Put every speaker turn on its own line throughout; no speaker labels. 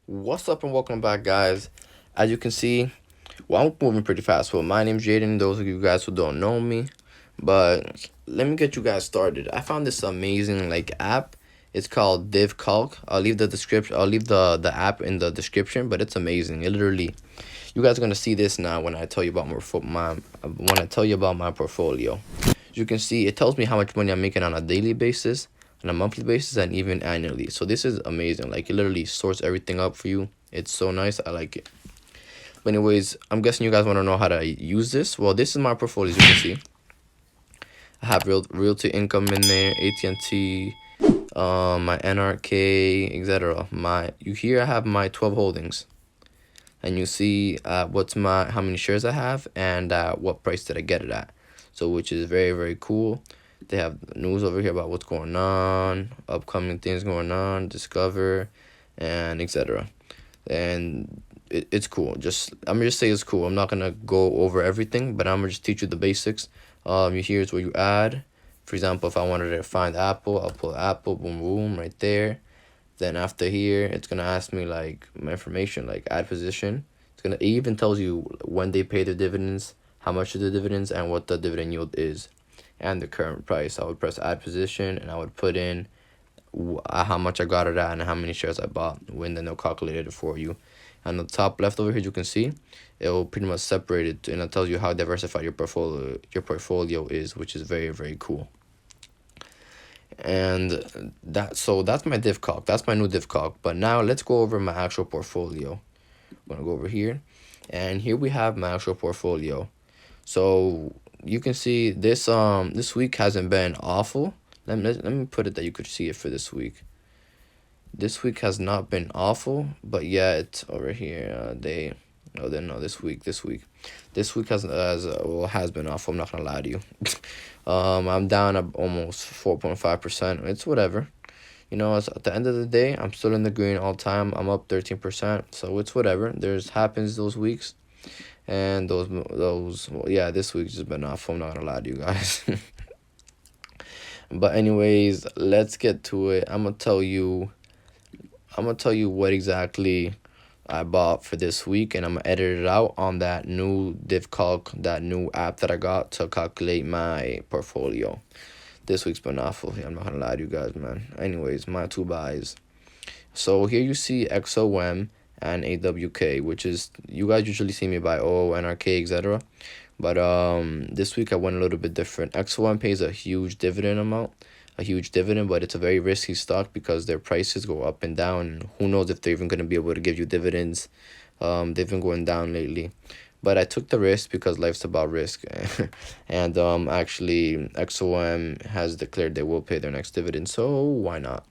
What's up and welcome back, guys. As you can see, well, I'm moving pretty fast. Well, my name's Jaden. Those of you guys who don't know me, but let me get you guys started. I found this amazing app. It's called DivCalc. I'll leave the description. I'll leave the app in the description. But it's amazing. It literally, you guys are gonna see this now when I tell you about my portfolio. As you can see, it tells me how much money I'm making on a daily basis, on a monthly basis, and even annually. So this is amazing. Like, it literally sorts everything up for you. It's so nice. I like it. But anyways, I'm guessing you guys want to know how to use this. Well, this is my portfolio. As you can see, I have realty income in there, AT&T, my NRK, etc. I have my 12 holdings, and you see how many shares I have and what price did I get it at. So, which is very, very cool. They have news over here about what's going on, upcoming things going on, discover, and etc. And it's cool. I'm gonna just say it's cool. I'm not gonna go over everything, but I'm gonna just teach you the basics. Here's where you add. For example, if I wanted to find Apple, I'll pull Apple, boom, boom, right there. Then after here, it's gonna ask me like my information, like add position. It even tells you when they pay the dividends, how much of the dividends, and what the dividend yield is, and the current price. I would press add position, and I would put in how much I got it at and how many shares I bought. When then they'll calculate it for you. On the top left over here, you can see it will pretty much separate it, and it tells you how diversified your portfolio is, which is very, very cool. And that's my DivCalc. That's my new DivCalc. But now let's go over my actual portfolio. I'm gonna go over here, and here we have my actual portfolio. So you can see this week hasn't been awful. Let me put it that you could see it for this week. This week has not been awful, but yet over here this week has been awful. I'm not gonna lie to you. I'm down almost 4.5%. It's whatever. At the end of the day, I'm still in the green all time. I'm up 13%, so it's whatever. There's happens those weeks, and this week's just been awful. I'm not gonna lie to you guys. But anyways, let's get to it. I'm gonna tell you what exactly I bought for this week, and I'm gonna edit it out on that new DivCalc, that new app that I got to calculate my portfolio. This week's been awful. I'm not gonna lie to you guys, man. Anyways, my two buys. So here you see XOM and AWK, which is, you guys usually see me buy NRK, etc. But this week I went a little bit different. XOM pays a huge dividend, but it's a very risky stock because their prices go up and down. Who knows if they're even going to be able to give you dividends. They've been going down lately. But I took the risk because life's about risk. And actually, XOM has declared they will pay their next dividend, so why not?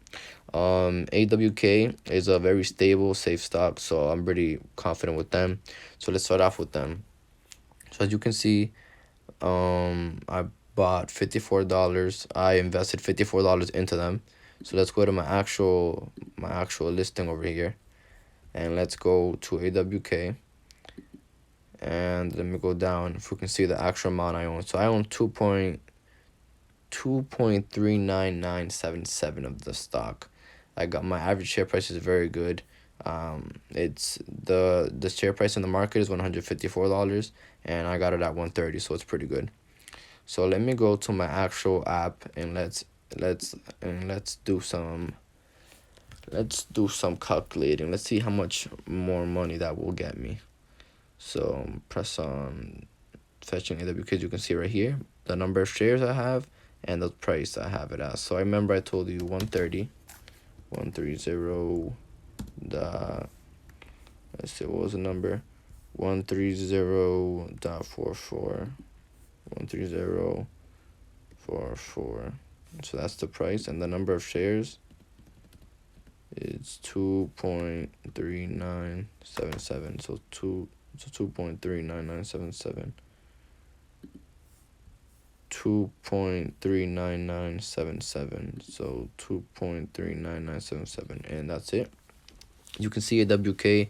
AWK is a very stable, safe stock, so I'm pretty confident with them. So let's start off with them. So as you can see, I bought $54. I invested $54 into them. So let's go to my actual listing over here, and let's go to AWK. And let me go down if we can see the actual amount I own. So I own 2.39977 of the stock. I got my average share price is very good. It's the share price in the market is $154, and I got it at 130, so it's pretty good. So let me go to my actual app, and let's do some calculating. Let's see how much more money that will get me. So press on fetching AWK. You can see right here the number of shares I have and the price I have it at. So I remember I told you 130. Let's see, what was the number? 130.44. 130.44. So that's the price, and the number of shares is 2.3977. So 2.39977. 2.39977. So 2.39977, and that's it. You can see AWK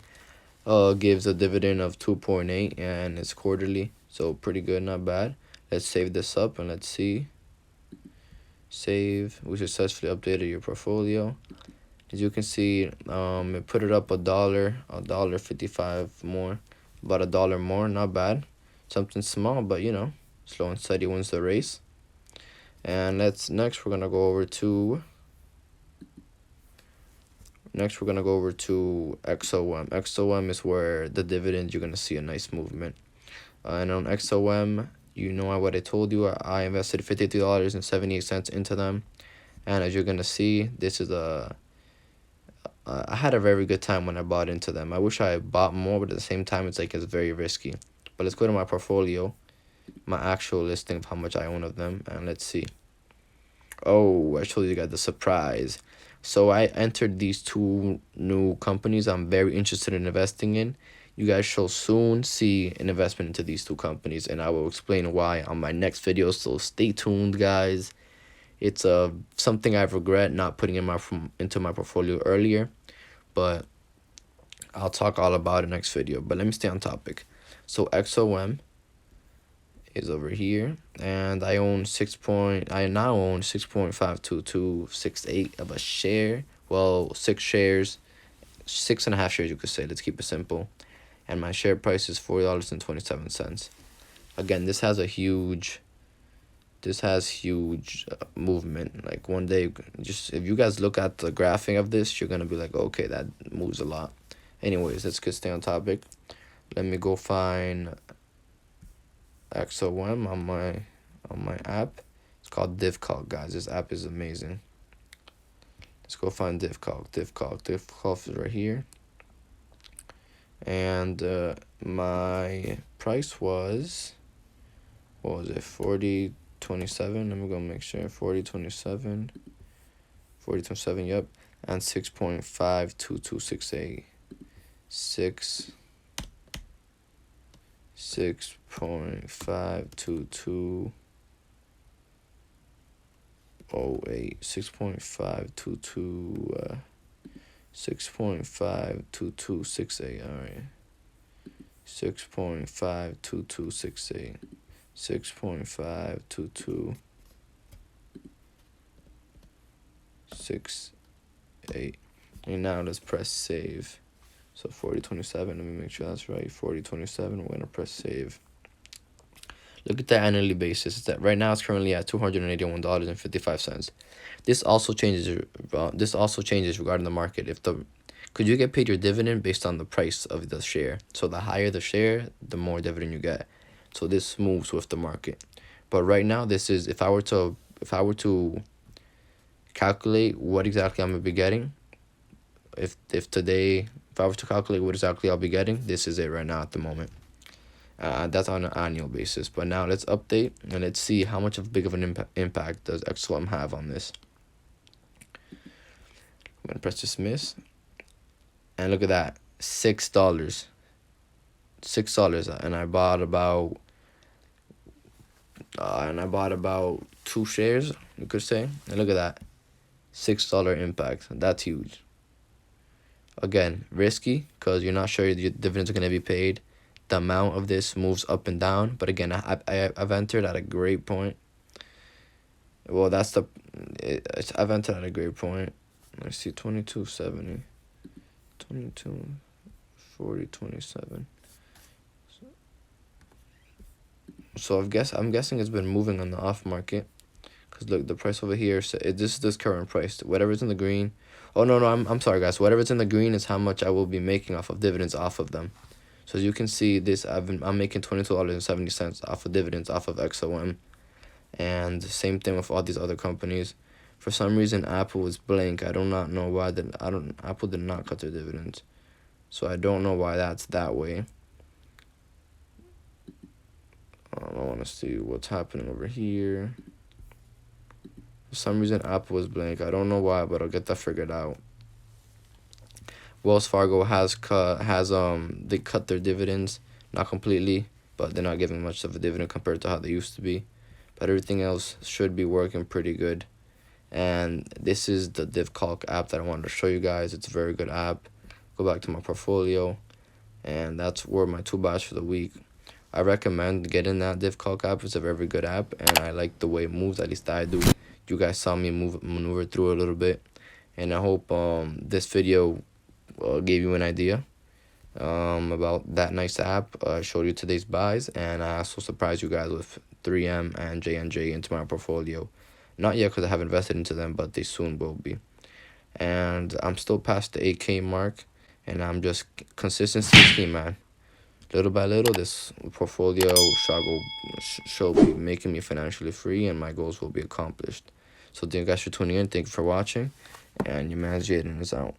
gives a dividend of 2.8, and it's quarterly, so pretty good, not bad. Let's save this up, and let's see. Save. We successfully updated your portfolio. As you can see, it put it up $1.55 more, about $1 more. Not bad, something small, but you know, slow and steady wins the race. And next we're gonna go over to XOM. XOM is where the dividend, you're gonna see a nice movement. And on XOM, you know what I told you. I invested $52.78 into them, and as you're gonna see, this is I had a very good time when I bought into them. I wish I bought more, but at the same time, it's very risky. But let's go to my portfolio, my actual listing of how much I own of them, and let's see. Oh, I showed you guys the surprise. So I entered these two new companies I'm very interested in investing in. You guys shall soon see an investment into these two companies, and I will explain why on my next video, so stay tuned, guys. It's something I regret not putting into my portfolio earlier, but I'll talk all about it next video. But let me stay on topic. So XOM is over here, and I now own 6.52268 of a share. Well, 6 shares, 6.5 shares, you could say. Let's keep it simple. And my share price is $40.27. Again, this has huge movement. Like one day, just if you guys look at the graphing of this, you're gonna be like, okay, that moves a lot. Anyways, let's stay on topic. Let me go find XOM on my app. It's called DivCalc, guys. This app is amazing. Let's go find DivCalc. DivCalc is right here. And my price was, what was it, 40.27. Let me go make sure. 40.27. 40.27, yep. And 6.52268. 6.52208. 6.52268. All right. 6.52268. 6.52268. And now let's press save. So 40.27. Let me make sure that's right. 40.27. We're gonna press save. Look at the annually basis. It's right now it's currently at $281.55. This also changes regarding the market. Could you get paid your dividend based on the price of the share? So the higher the share, the more dividend you get. So this moves with the market. But right now, this is if I were to calculate what exactly I'm gonna be getting. If I were to calculate what exactly I'll be getting, this is it right now at the moment. That's on an annual basis. But now let's update and let's see how much of big of an impact does XOM have on this. I'm gonna press dismiss, and look at that, $6. And I bought about 2 shares, you could say. And look at that, $6 impact. That's huge. Again, risky because you're not sure your dividends are going to be paid. The amount of this moves up and down, but again, I've entered at a great point. Well, I've entered at a great point. Let's see, 22.70, 22.40.27. So I'm guessing it's been moving on the off market, because look, the price over here, so this is this current price. Whatever's in the green. Oh no, I'm sorry guys. Whatever's in the green is how much I will be making off of dividends off of them. So as you can see, I'm making $22.70 off of dividends off of XOM, and same thing with all these other companies. For some reason, Apple was blank. I do not know why. Apple did not cut their dividends, so I don't know why that's that way. I want to see what's happening over here. For some reason, Apple was blank. I don't know why, but I'll get that figured out. Wells Fargo they cut their dividends, not completely, but they're not giving much of a dividend compared to how they used to be. But everything else should be working pretty good. And this is the DivCalc app that I wanted to show you guys. It's a very good app. Go back to my portfolio, and that's where my 2 buys for the week. I recommend getting that DivCalc app. It's a very good app, and I like the way it moves. At least I do. You guys saw me maneuver through it a little bit, And I hope this video gave you an idea about that nice app. Showed you today's buys, and I also surprised you guys with 3M and J&J into my portfolio. Not yet because I haven't invested into them, but they soon will be. And I'm still past the 8K mark, and I'm just consistency is key, man. Little by little, this portfolio shall be making me financially free, and my goals will be accomplished. So thank you guys for tuning in. Thank you for watching, and your man Jaden is out.